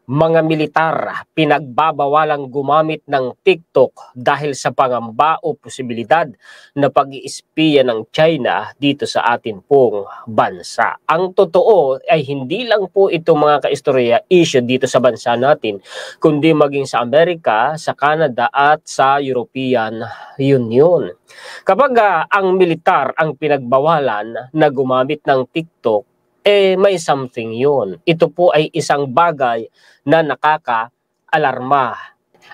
Mga militar pinagbabawalang gumamit ng TikTok dahil sa pangamba o posibilidad na pag-iispiya ng China dito sa atin pong bansa. Ang totoo ay hindi lang po ito mga kaistorya issue dito sa bansa natin, kundi maging sa Amerika, sa Canada at sa European Union. Kapag ang militar ang pinagbawalan na gumamit ng TikTok, may something yun. Ito po ay isang bagay na nakaka-alarma.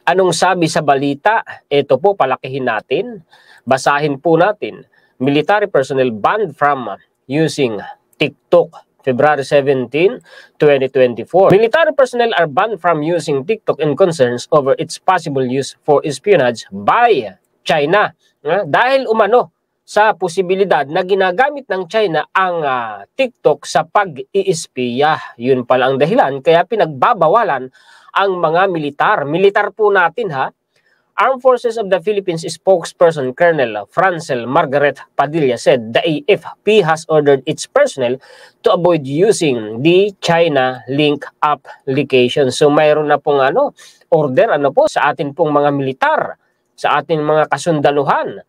Anong sabi sa balita? Ito po, palakihin natin. Basahin po natin. Military personnel banned from using TikTok. February 17, 2024. Military personnel are banned from using TikTok in concerns over its possible use for espionage by China. Dahil umano sa posibilidad na ginagamit ng China ang TikTok sa pag-iispiya. Yun pala ang dahilan kaya pinagbabawalan ang mga militar. Militar po natin ha. Armed Forces of the Philippines spokesperson Colonel Francel Margaret Padilla said the AFP has ordered its personnel to avoid using the China link application. So mayroon na pong order sa atin pong mga militar, sa ating mga kasundaluhan,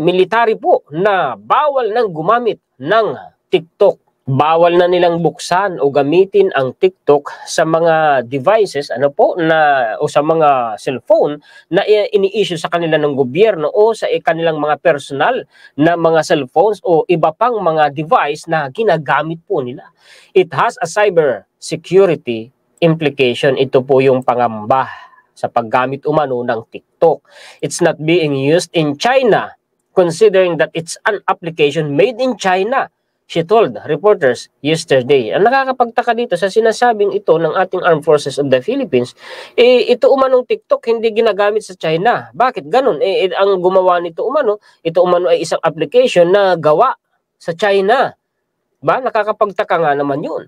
military po na bawal nang gumamit ng TikTok. Bawal na nilang buksan o gamitin ang TikTok sa mga devices o sa mga cellphone na ini-issue sa kanila ng gobyerno o sa kanilang mga personal na mga cellphones o iba pang mga device na ginagamit po nila. It has a cyber security implication. Ito po yung pangamba sa paggamit umano ng TikTok. It's not being used in China, considering that it's an application made in China, she told reporters yesterday. Ang nakakapagtaka dito sa sinasabing ito ng ating Armed Forces of the Philippines, ito umanong TikTok hindi ginagamit sa China. Bakit ganun? Ang gumawa nito ito umano ay isang application na gawa sa China. Nakakapagtaka nga naman yun.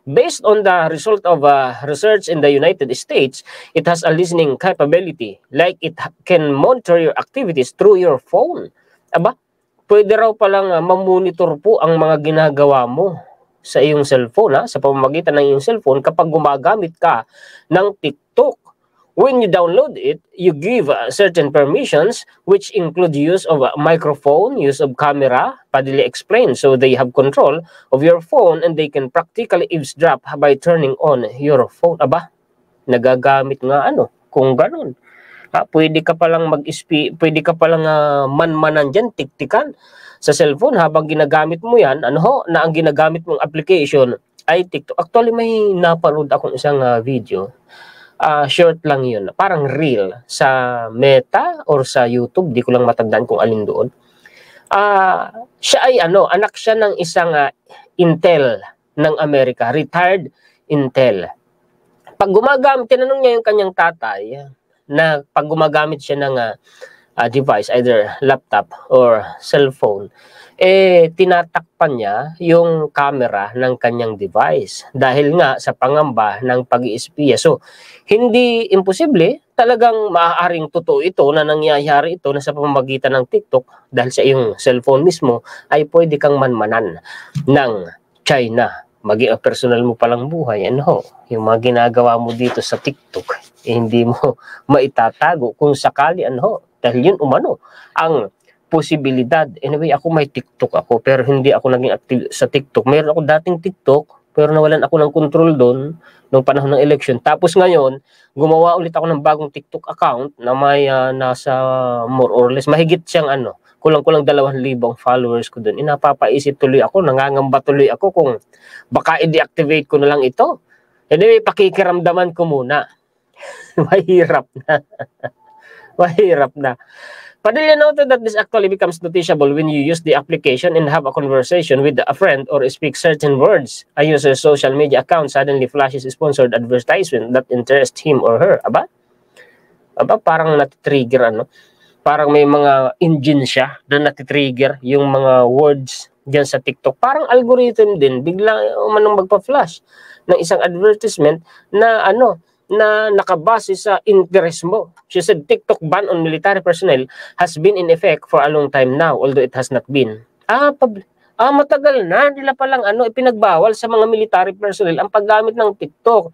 Based on the result of research in the United States, it has a listening capability, like it can monitor your activities through your phone. Pwede raw palang mamonitor po ang mga ginagawa mo sa iyong cellphone, sa pamamagitan ng iyong cellphone kapag gumagamit ka ng TikTok. When you download it, you give certain permissions which include use of a microphone, use of camera, Padilla explained. So they have control of your phone and they can practically eavesdrop by turning on your phone. Nagagamit nga kung ganun. Pwede ka palang pwede ka palang manmanan dyan, tiktikan sa cellphone habang ginagamit mo yan, na ang ginagamit mong application ay TikTok. Actually, may napanood akong isang video. Short lang yun, parang reel sa Meta or sa YouTube, di ko lang matandaan kung alin doon. Siya ay anak siya ng isang Intel ng Amerika, retired Intel. Pag gumagamit, tinanong niya yung kanyang tatay, na pag gumagamit siya ng device, either laptop or cellphone, tinatakpan niya yung camera ng kanyang device dahil nga sa pangamba ng pag-iispiya. So, hindi imposible, talagang maaaring totoo ito na nangyayari ito na sa pamamagitan ng TikTok dahil sa iyong cellphone mismo ay pwede kang manmanan ng China. Maging personal mo palang buhay, yung mga ginagawa mo dito sa TikTok, hindi mo maitatago kung sakali, dahil yun ang posibilidad. Anyway, ako may TikTok ako, pero hindi ako naging active sa TikTok. Meron ako dating TikTok, pero nawalan ako ng control doon nung panahon ng election. Tapos ngayon, gumawa ulit ako ng bagong TikTok account na may nasa more or less, mahigit siyang kulang-kulang 2,000 followers ko doon. Napapaisip tuloy ako, nangangamba tuloy ako kung baka i-deactivate ko na lang ito. Anyway, pakikiramdaman ko muna. Mahirap na. Mahirap na. Padilla noted that this actually becomes noticeable when you use the application and have a conversation with a friend or speak certain words. A user's social media account suddenly flashes a sponsored advertisement that interests him or her. Parang natitrigger, parang may mga engine siya doon natitrigger yung mga words dyan sa TikTok. Parang algorithm din, bigla umanong magpa-flash ng isang advertisement na na nakabase sa interest mo. She said TikTok ban on military personnel has been in effect for a long time now, although it has not been. Matagal na nila palang ipinagbawal sa mga military personnel ang paggamit ng TikTok.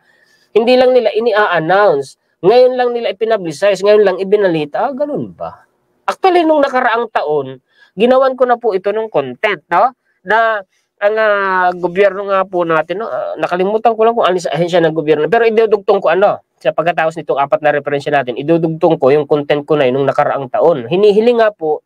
Hindi lang nila ini-announce. Ngayon lang nila ipinablicize, ngayon lang ibinalita. Ganun ba? Actually, nung nakaraang taon, ginawan ko na po ito ng content, no? Na ang gobyerno nga po natin, no? Nakalimutan ko lang kung ano sa ahensya ng gobyerno. Pero idudugtong ko sa pagkatapos nitong 4 na referensya natin, idudugtong ko yung content ko na yun nung nakaraang taon. Hinihiling nga po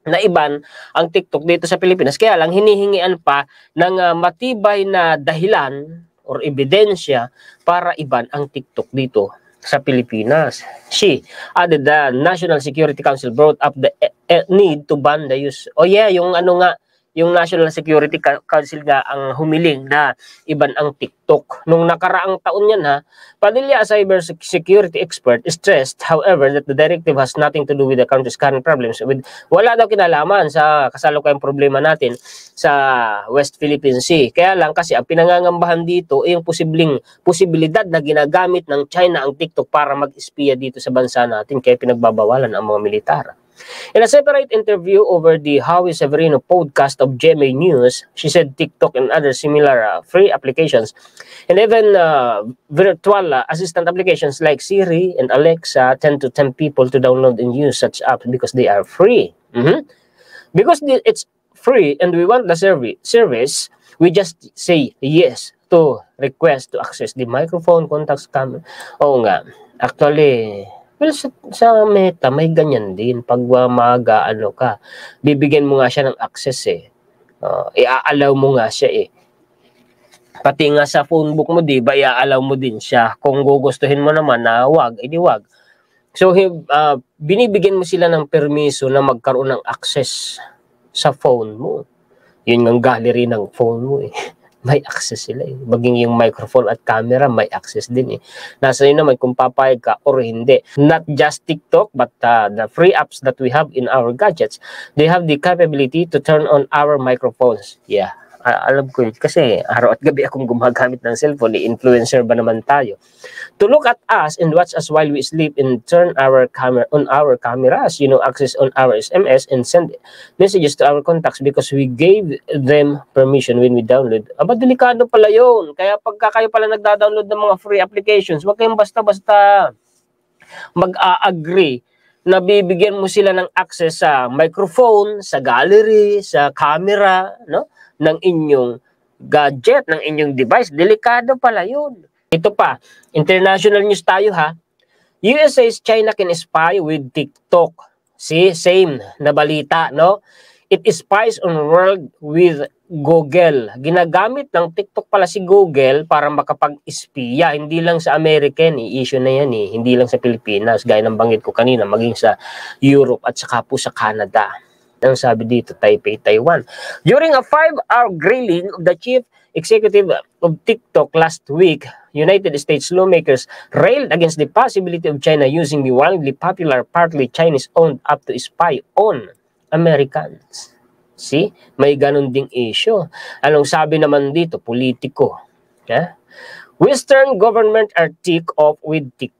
na iban ang TikTok dito sa Pilipinas. Kaya lang hinihingian pa ng matibay na dahilan or ebidensya para iban ang TikTok dito sa Pilipinas. She added the National Security Council brought up the need to ban the use. Oh yeah, yung yung National Security Council nga ang humiling na iban ang TikTok. Nung nakaraang taon yan Padilla, a cyber security expert, stressed, however, that the directive has nothing to do with the country's current problems. Wala daw kinalaman sa kasalukuyang problema natin sa West Philippine Sea. Kaya lang kasi ang pinangangambahan dito ay yung posibilidad na ginagamit ng China ang TikTok para mag-espiya dito sa bansa natin, kaya pinagbabawalan ang mga militar. In a separate interview over the Howie Severino podcast of GMA News, she said TikTok and other similar free applications and even virtual assistant applications like Siri and Alexa tend to tempt people to download and use such apps because they are free. Because it's free and we want the service, we just say yes to request to access the microphone, contacts, camera. Oo nga, actually, well, sa Meta, may ganyan din. Pag mag-ano ka, bibigyan mo nga siya ng access i-allow mo nga siya Pati nga sa phone book mo, di ba, i-allow mo din siya. Kung gugustuhin mo naman na wag, edi wag. So, binibigyan mo sila ng permiso na magkaroon ng access sa phone mo. Yun ang gallery ng phone mo May access sila Maging yung microphone at camera, may access din Nasa yun naman kung papayag ka or hindi. Not just TikTok, but the free apps that we have in our gadgets, they have the capability to turn on our microphones. Yeah, alam ko yun. Kasi araw at gabi akong gumagamit ng cellphone. Influencer ba naman tayo? To look at us and watch us while we sleep and turn our camera on our cameras, access on our SMS and send messages to our contacts because we gave them permission when we download. Aba, delikado pala yun. Kaya pagka kayo pala nagda-download ng mga free applications, wag kayong basta-basta mag-agree na bibigyan mo sila ng access sa microphone, sa gallery, sa camera, ng inyong gadget, ng inyong device. Delikado pala yun. Ito pa, international news tayo US says China can spy with TikTok. See, same na balita, no? It spies on world with Google. Ginagamit ng TikTok pala si Google para makapag-espiya. Hindi lang sa American, issue na yan Hindi lang sa Pilipinas, gaya ng banggit ko kanina, maging sa Europe at saka po sa Canada. Ang sabi dito, Taipei, Taiwan. During a 5-hour grilling of the chief executive of TikTok last week, United States lawmakers railed against the possibility of China using the wildly popular, partly Chinese-owned app to spy on Americans. See? May ganun ding issue. Anong sabi naman dito? Politiko. Western government are ticked off with TikTok.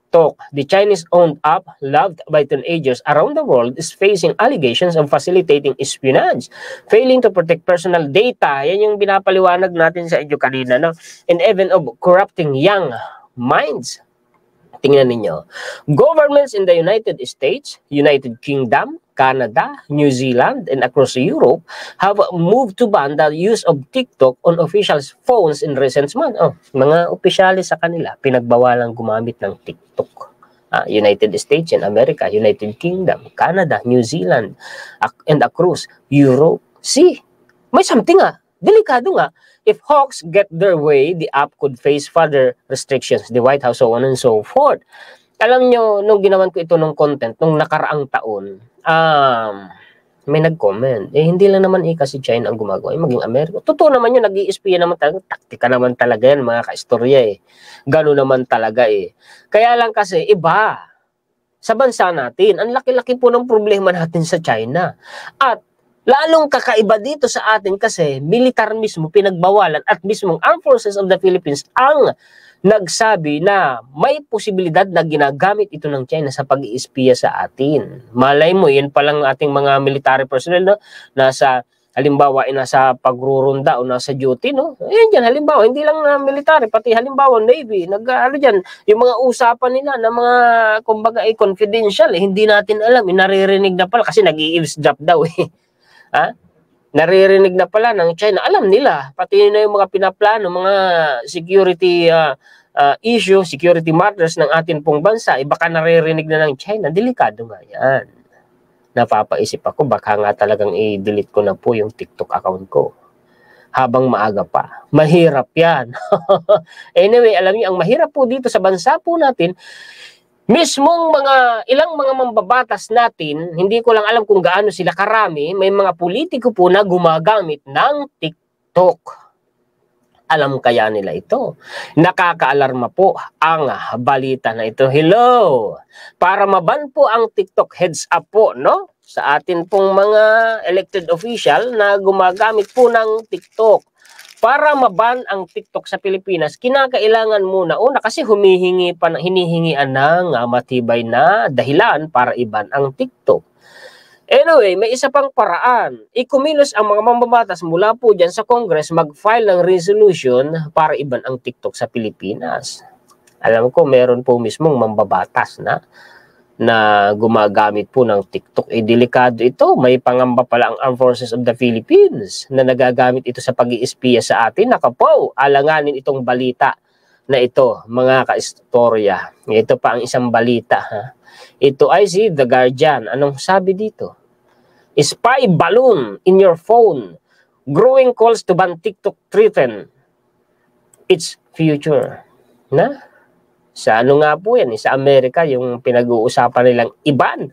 The Chinese-owned app, loved by teenagers around the world, is facing allegations of facilitating espionage, failing to protect personal data. Yan yung binapaliwanag natin sa inyo kanina, no? And even of corrupting young minds. Tingnan ninyo. Governments in the United States, United Kingdom, Canada, New Zealand, and across Europe have moved to ban the use of TikTok on officials' phones in recent months. Mga opisyalis sa kanila, pinagbawalang gumamit ng TikTok. United States and America, United Kingdom, Canada, New Zealand, and across Europe. See, may something delikado nga. If hawks get their way, the app could face further restrictions, the White House, so on and so forth. Alam nyo, nung ginawan ko ito ng content, nung nakaraang taon, may nag-comment, hindi lang naman kasi China ang gumagawa, maging Amerika. Totoo naman yun, nag-i-espiya naman talaga, taktika naman talaga yan, mga kaistorya Gano'n naman talaga Kaya lang kasi, iba. Sa bansa natin, ang laki-laki po ng problema natin sa China. At lalong kakaiba dito sa atin kasi militar mismo pinagbawalan at mismong Armed Forces of the Philippines ang nagsabi na may posibilidad na ginagamit ito ng China sa pag-iispiya sa atin. Malay mo, yan palang ating mga military personnel nasa halimbawa ay nasa pagrurunda o nasa duty, no? Ayan dyan, halimbawa, hindi lang na military, pati halimbawa Navy, ano dyan, yung mga usapan nila na mga, kumbaga, confidential, hindi natin alam, naririnig na pala kasi nag-i-eavesdrop daw, ha? Naririnig na pala ng China, alam nila, pati na yung mga pinaplano, mga security issue, security matters ng atin pong bansa, baka naririnig na ng China, delikado nga yan. Napapaisip ako, baka nga talagang i-delete ko na po yung TikTok account ko. Habang maaga pa. Mahirap yan. Anyway, alam niyo, ang mahirap po dito sa bansa po natin, mismong ilang mga mambabatas natin, hindi ko lang alam kung gaano sila karami, may mga politiko po na gumagamit ng TikTok. Alam kaya nila ito? Nakakaalarma po ang balita na ito. Hello! Para maban po ang TikTok, heads up po, no? Sa atin pong mga elected official na gumagamit po ng TikTok. Para maban ang TikTok sa Pilipinas, kinakailangan muna, una kasi hinihingian ng matibay na dahilan para iban ang TikTok. Anyway, may isa pang paraan. Ikumilos ang mga mambabatas mula po dyan sa Congress mag-file ng resolution para iban ang TikTok sa Pilipinas. Alam ko, meron po mismong mambabatas na gumagamit po ng TikTok. Delikado ito. May pangamba pala ang Armed Forces of the Philippines na nagagamit ito sa pag-iispiya sa atin. Nakapo, alanganin itong balita na ito, mga kaistorya. Ito pa ang isang balita. Ha? Ito ay si The Guardian. Anong sabi dito? Spy balloon in your phone. Growing calls to ban TikTok threaten its future. Na? Sa ano nga po yan? Sa Amerika, yung pinag-uusapan nilang iban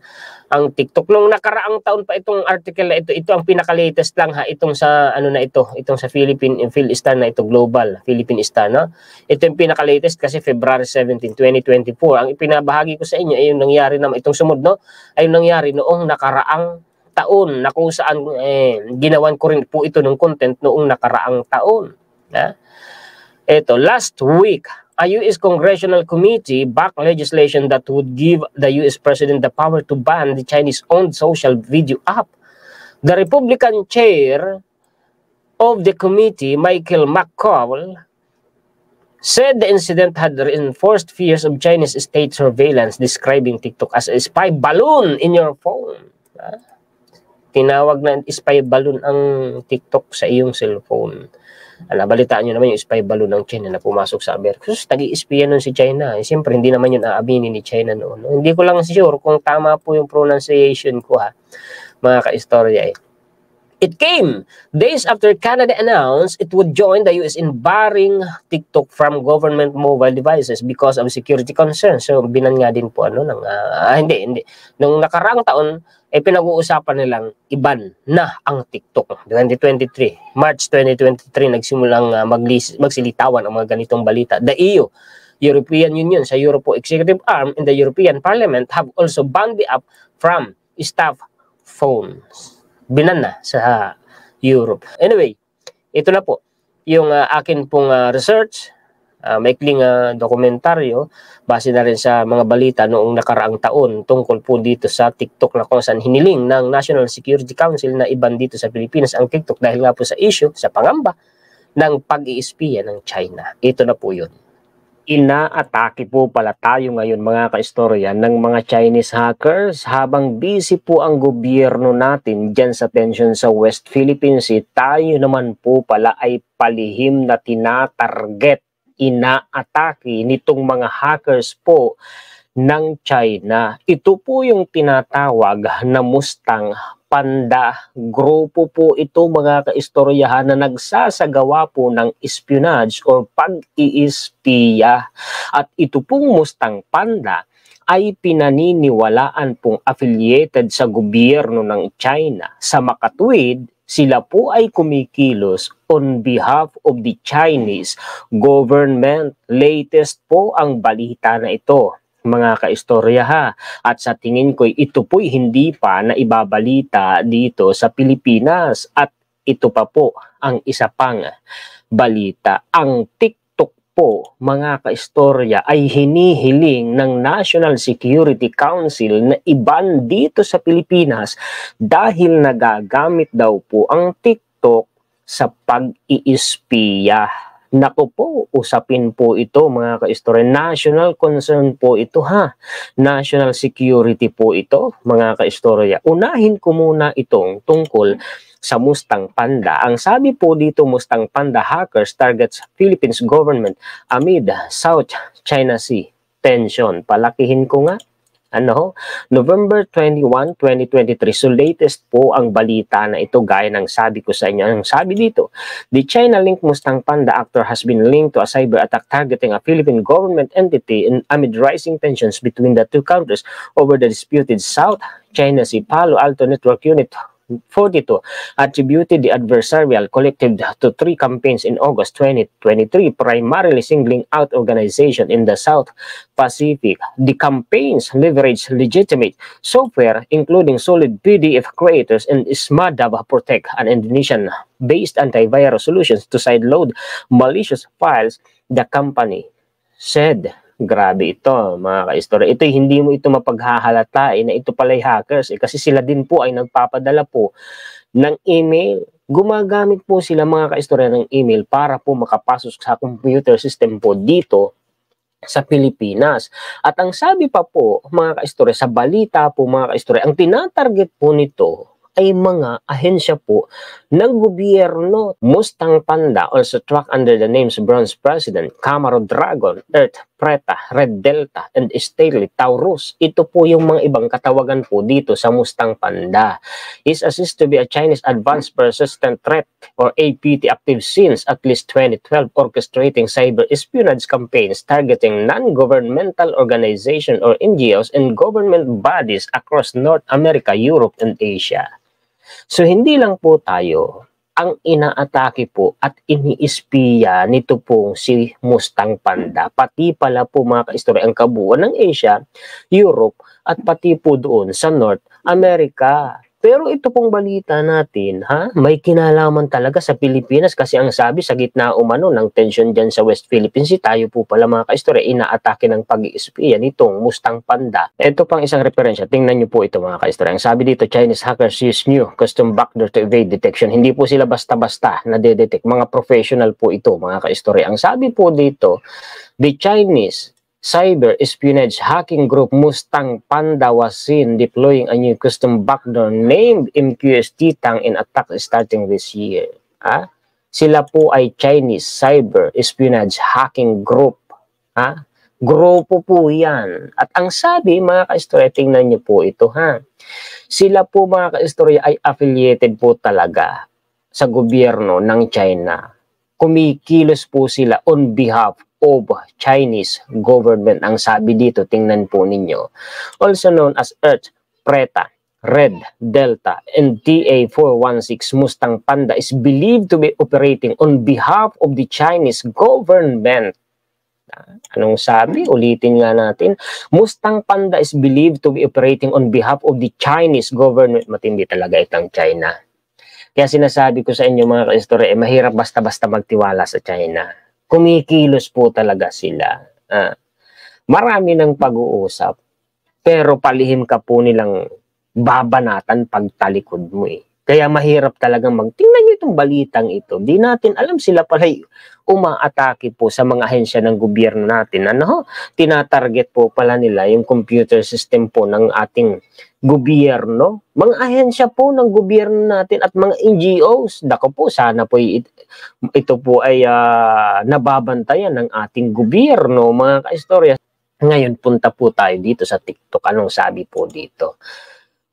ang TikTok. Nung nakaraang taon pa itong article na ito, ito ang pinaka-latest lang ha, itong sa ano na ito, itong sa Philippine Star na ito, Global, Philippine Star, no? Ito yung pinaka-latest kasi February 17, 2024. Ang ipinabahagi ko sa inyo ay yung nangyari naman, itong sumunod, no? Ay yung nangyari noong nakaraang taon na kung saan ginawan ko rin po ito ng content noong nakaraang taon. Ha? Ito, last week, a U.S. Congressional Committee backed legislation that would give the U.S. President the power to ban the Chinese-owned social video app. The Republican chair of the committee, Michael McCall, said the incident had reinforced fears of Chinese state surveillance, describing TikTok as a spy balloon in your phone. Tinawag na spy balloon ang TikTok sa iyong cellphone. Nabalitaan nyo naman yung spy balloon ng China na pumasok sa Amerika. Sus, nag-i-espiya nun si China. Siyempre, hindi naman yun aaminin ni China noon. Hindi ko lang sure kung tama po yung pronunciation ko ha, mga ka-istorya. It came days after Canada announced it would join the US in barring TikTok from government mobile devices because of security concerns. So, binan nga din po hindi. Nung nakaraang taon, pinag-uusapan nilang iban na ang TikTok. 2023, March 2023, nagsimulang magsilitawan ang mga ganitong balita. The EU, European Union, sa Europe executive arm in the European Parliament have also banned the app from staff phones. Binan na sa Europe. Anyway, ito na po yung akin pong research, maikling dokumentaryo, base na rin sa mga balita noong nakaraang taon tungkol po dito sa TikTok na kung saan hiniling ng National Security Council na iban dito sa Pilipinas ang TikTok dahil nga po sa issue, sa pangamba ng pag-iispiya ng China. Ito na po yun. Inaatake po pala tayo ngayon mga kaistorya ng mga Chinese hackers habang busy po ang gobyerno natin dyan sa tension sa West Philippine Sea. Tayo naman po pala ay palihim na tinatarget, inaatake nitong mga hackers po ng China. Ito po yung tinatawag na Mustang Panda. Grupo po ito mga kaistoryahan na nagsasagawa po ng espionage or pag-iispiya. At ito pong Mustang Panda ay pinaniniwalaan pong affiliated sa gobyerno ng China. Sa makatuwid, sila po ay kumikilos on behalf of the Chinese government. Latest po ang balita na ito, mga kaistorya ha. At sa tingin ko, ito po'y hindi pa na ibabalita dito sa Pilipinas. At ito pa po ang isa pang balita. Ang TikTok po mga kaistorya ay hinihiling ng National Security Council na iban dito sa Pilipinas dahil nagagamit daw po ang TikTok sa pag-iispiya. Naku po, usapin po ito mga kaistorya. National concern po ito ha. National security po ito mga kaistorya. Unahin ko muna itong tungkol sa Mustang Panda. Ang sabi po dito, Mustang Panda hackers targets Philippines government amid South China Sea tension. Palakihin ko nga. November 21, 2023. So latest po ang balita na ito gaya ng sabi ko sa inyo. Ang sabi dito, the China-linked Mustang Panda actor has been linked to a cyber attack targeting a Philippine government entity amid rising tensions between the two countries over the disputed South China Sea. Palo Alto Network Unit 42 attributed the adversarial collective to 3 campaigns in August 2023, primarily singling out organization in the South Pacific. The campaigns leveraged legitimate software, including solid PDF creators and Smadab Protect, an Indonesian-based antivirus solutions to sideload malicious files, the company said. Grabe ito mga kaistorya. Ito hindi mo ito mapaghahalata na ito pala'y hackers kasi sila din po ay nagpapadala po ng email. Gumagamit po sila mga kaistorya ng email para po makapasok sa computer system po dito sa Pilipinas. At ang sabi pa po mga kaistorya, sa balita po mga kaistorya, ang tinatarget po nito ay mga ahensya po ng gobyerno. Mustang Panda, also tracked under the names Bronze President, Camaro Dragon, Earth, Preta, Red Delta, and Stately Taurus. Ito po yung mga ibang katawagan po dito sa Mustang Panda. Is assessed to be a Chinese Advanced Persistent Threat or APT active since at least 2012, orchestrating cyber espionage campaigns targeting non-governmental organizations or NGOs and government bodies across North America, Europe, and Asia. So hindi lang po tayo ang inaatake po at iniispiya nito pong si Mustang Panda, pati pala po mga kaistorya ang kabuuan ng Asia, Europe at pati po doon sa North America. Pero ito pong balita natin, may kinalaman talaga sa Pilipinas kasi ang sabi sa gitna umano ng tension dyan sa West Philippines, tayo po pala mga kaistorya inaatake ng pag-iispiya nitong Mustang Panda. Ito pang isang referensya, tingnan nyo po ito mga kaistorya. Ang sabi dito, Chinese hackers use new custom backdoor to evade detection. Hindi po sila basta-basta na de-detect. Mga professional po ito mga kaistorya. Ang sabi po dito, the Chinese cyber espionage hacking group Mustang Panda was seen deploying a new custom backdoor named MQST Tang in attack starting this year. Sila po ay Chinese cyber espionage hacking group. Grupo po yan. At ang sabi mga kaistorya, tingnan niyo po ito Sila po mga kaistorya ay affiliated po talaga sa gobyerno ng China. Kumikilos po sila on behalf of Chinese government. Ang sabi dito, tingnan po ninyo. Also known as Earth, Preta, Red, Delta, and TA416 Mustang Panda is believed to be operating on behalf of the Chinese government. Anong sabi? Ulitin nga natin. Mustang Panda is believed to be operating on behalf of the Chinese government. Matindi talaga itang China. Kaya sinasabi ko sa inyo mga kaistorya, mahirap basta-basta magtiwala sa China. Kumikilos po talaga sila. Marami ng pag-uusap, pero palihim ka po nilang babanatan pagtalikod mo Kaya mahirap talagang tingnan nyo itong balitang ito. Di natin alam sila pala'y umaatake po sa mga ahensya ng gobyerno natin. Tinatarget po pala nila yung computer system po ng ating gobyerno. Mga ahensya po ng gobyerno natin at mga NGOs. Dako po, sana po ito po ay nababantayan ng ating gobyerno, mga kaistorya. Ngayon, punta po tayo dito sa TikTok. Anong sabi po dito?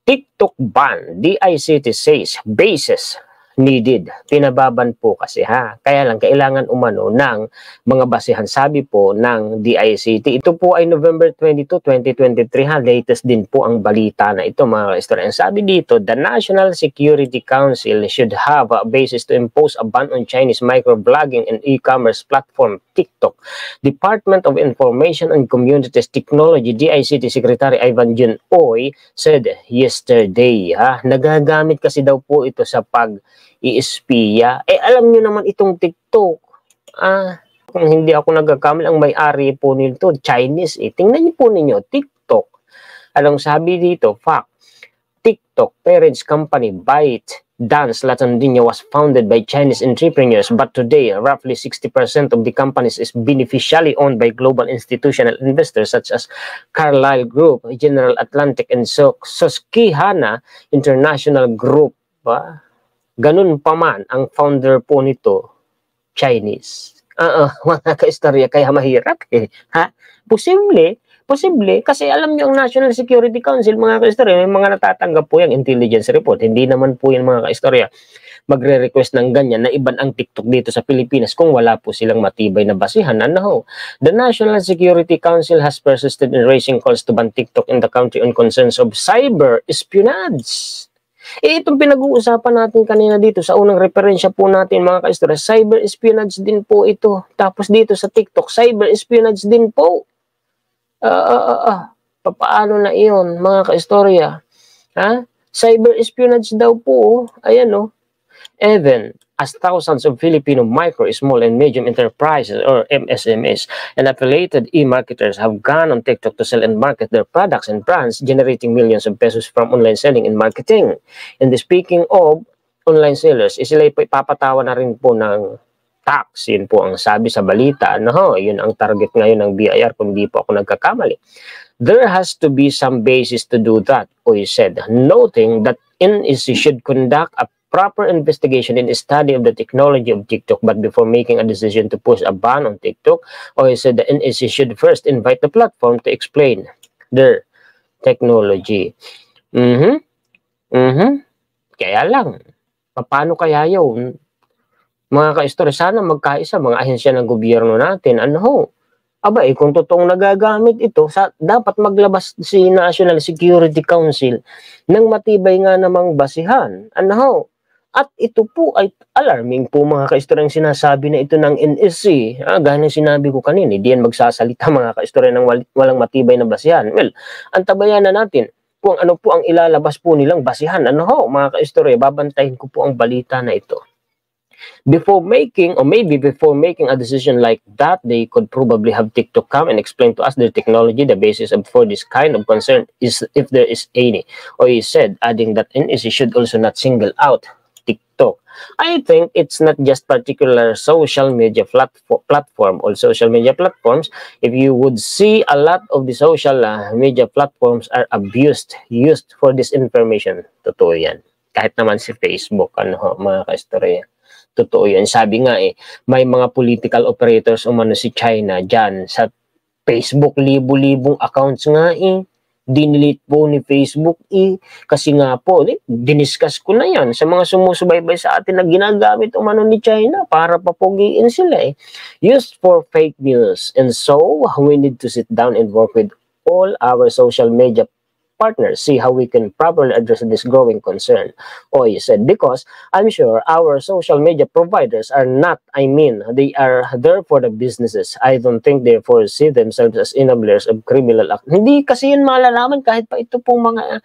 TikTok ban, DICT says, bases needed. Pinababan po kasi Kaya lang, kailangan umano ng mga basehan. Sabi po ng DICT. Ito po ay November 22, 2023 Latest din po ang balita na ito mga kaistorya. Sabi dito, the National Security Council should have a basis to impose a ban on Chinese microblogging and e-commerce platform TikTok. Department of Information and Communities Technology, DICT Secretary Ivan Jun Oy said yesterday. Nagagamit kasi daw po ito sa pag-iispiya. Alam nyo naman itong TikTok. kung hindi ako nagkakamali, ang may-ari po nito, Chinese eh. Tingnan niyo po ninyo, TikTok. Anong sabi dito? Fact. TikTok, parents company ByteDance Latondino was founded by Chinese entrepreneurs, but today, roughly 60% of the companies is beneficially owned by global institutional investors such as Carlyle Group, General Atlantic, and Susquehanna International Group. Ganun pa man, ang founder po nito, Chinese. Mga kaistorya, kaya mahirap eh. Ha? Posible, kasi alam nyo ang National Security Council, mga kaistorya, may mga natatanggap po yung intelligence report. Hindi naman po yan, mga kaistorya, magre-request ng ganyan na iban ang TikTok dito sa Pilipinas kung wala po silang matibay na basihan. Ano? The National Security Council has persisted in raising calls to ban TikTok in the country on concerns of cyber espionage. Itong pinag-uusapan natin kanina dito sa unang referensya po natin, mga kaistorya, cyber espionage din po ito. Tapos dito sa TikTok, cyber espionage din po. Paano na iyon, mga kaistorya? Ha? Cyber espionage daw po. Ayan o. Even as thousands of Filipino micro, small, and medium enterprises or MSMEs and affiliated e-marketers have gone on TikTok to sell and market their products and brands, generating millions of pesos from online selling and marketing. And speaking of online sellers, sila ipapatawa na rin po ng tax. Yun po ang sabi sa balita. Yun ang target ngayon ng BIR kung di po ako nagkakamali. There has to be some basis to do that, Oy said, noting that NEC should conduct a proper investigation and study of the technology of TikTok, but before making a decision to push a ban on TikTok, Oy said the NEC should first invite the platform to explain their technology. Kaya lang, paano kaya yun? Mga kaistorya, sana magkaisa mga ahensya ng gobyerno natin. Kung totoong nagagamit ito, dapat maglabas si National Security Council ng matibay nga namang basihan. At ito po ay alarming po, mga kaistorya, ang sinasabi na ito ng NSC. Gaya ng sinabi ko kanina, hindi yan magsasalita, mga kaistorya, ng walang matibay na basihan. Well, antabayan na natin kung ano po ang ilalabas po nilang basihan. Mga kaistorya, babantayin ko po ang balita na ito. Before making a decision like that, they could probably have TikTok come and explain to us their technology, the basis for this kind of concern is if there is any. Or he said, adding that NEC should also not single out TikTok. I think it's not just particular social media platform or social media platforms. If you would see a lot of the social media platforms are used for disinformation. Totoo yan. Kahit naman si Facebook, mga kaistorya. Totoo yan. Sabi nga may mga political operators umano si China dyan sa Facebook, libu-libong accounts nga dinilit po ni Facebook kasi nga po, diniscuss ko na yan sa mga sumusubaybay sa atin na ginagamit umano ni China para papugiin sila used for fake news. And so, we need to sit down and work with all our social media partners, see how we can properly address this growing concern. Oy said, because I'm sure our social media providers are not, they are there for the businesses. I don't think they foresee themselves as enablers of criminal act. Hindi kasi yun malalaman kahit pa ito pong mga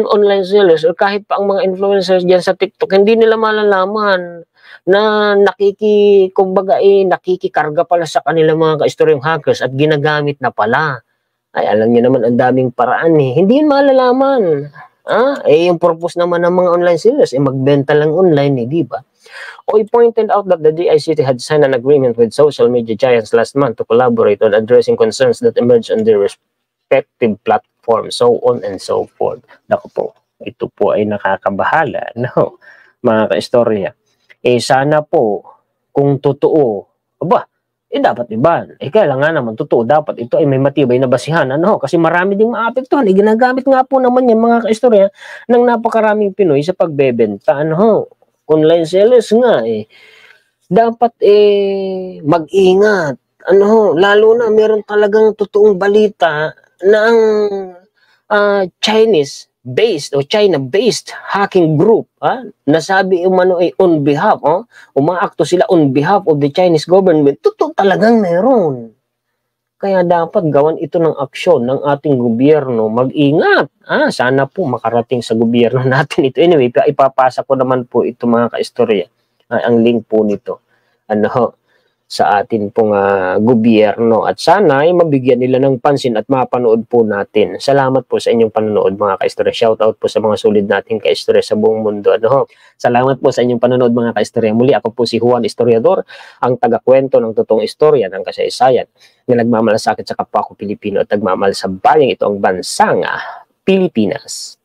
online sellers or kahit pa ang mga influencers dyan sa TikTok, hindi nila malalaman na nakikikarga pala sa kanila mga kaistoryong hackers at ginagamit na pala. Ay, alam niyo naman, ang daming paraan Hindi yun malalaman. Yung purpose naman ng mga online sellers, magbenta lang online di ba? Oy pointed out that the DICT had signed an agreement with social media giants last month to collaborate on addressing concerns that emerge on their respective platforms, so on and so forth. Naku po, ito po ay nakakabahala, mga kaistorya. Sana po, kung totoo, dapat iban. Kailangan naman totoo, dapat ito ay may matibay na basihan. Kasi marami ding maapektuhan. Ginagamit nga po naman yan, mga kaistorya, ng napakaraming Pinoy sa pagbebenta. Online sellers nga dapat mag-ingat. Lalo na meron talagang totoong balita na ang Chinese-based o China-based hacking group, nasabi umano on behalf, umaakto sila on behalf of the Chinese government. Totoo talagang meron. Kaya dapat gawan ito ng aksyon ng ating gobyerno. Mag-ingat. Sana po makarating sa gobyerno natin ito. Anyway, ipapasa ko naman po ito, mga kaistorya. Ang link po nito. sa atin pong gobyerno, at sana ay mabigyan nila ng pansin at mapanood po natin. Salamat po sa inyong panonood mga kaistorya. Shoutout po sa mga solid nating kaistorya sa buong mundo. Salamat po sa inyong panonood mga kaistorya. Muli ako po si Juan Historiador, ang tagakwento ng totoong istorya ng kasaysayan na nagmamalasakit sa kapwa ko Pilipino at nagmamahal sa bayang ito, ang bansang Pilipinas.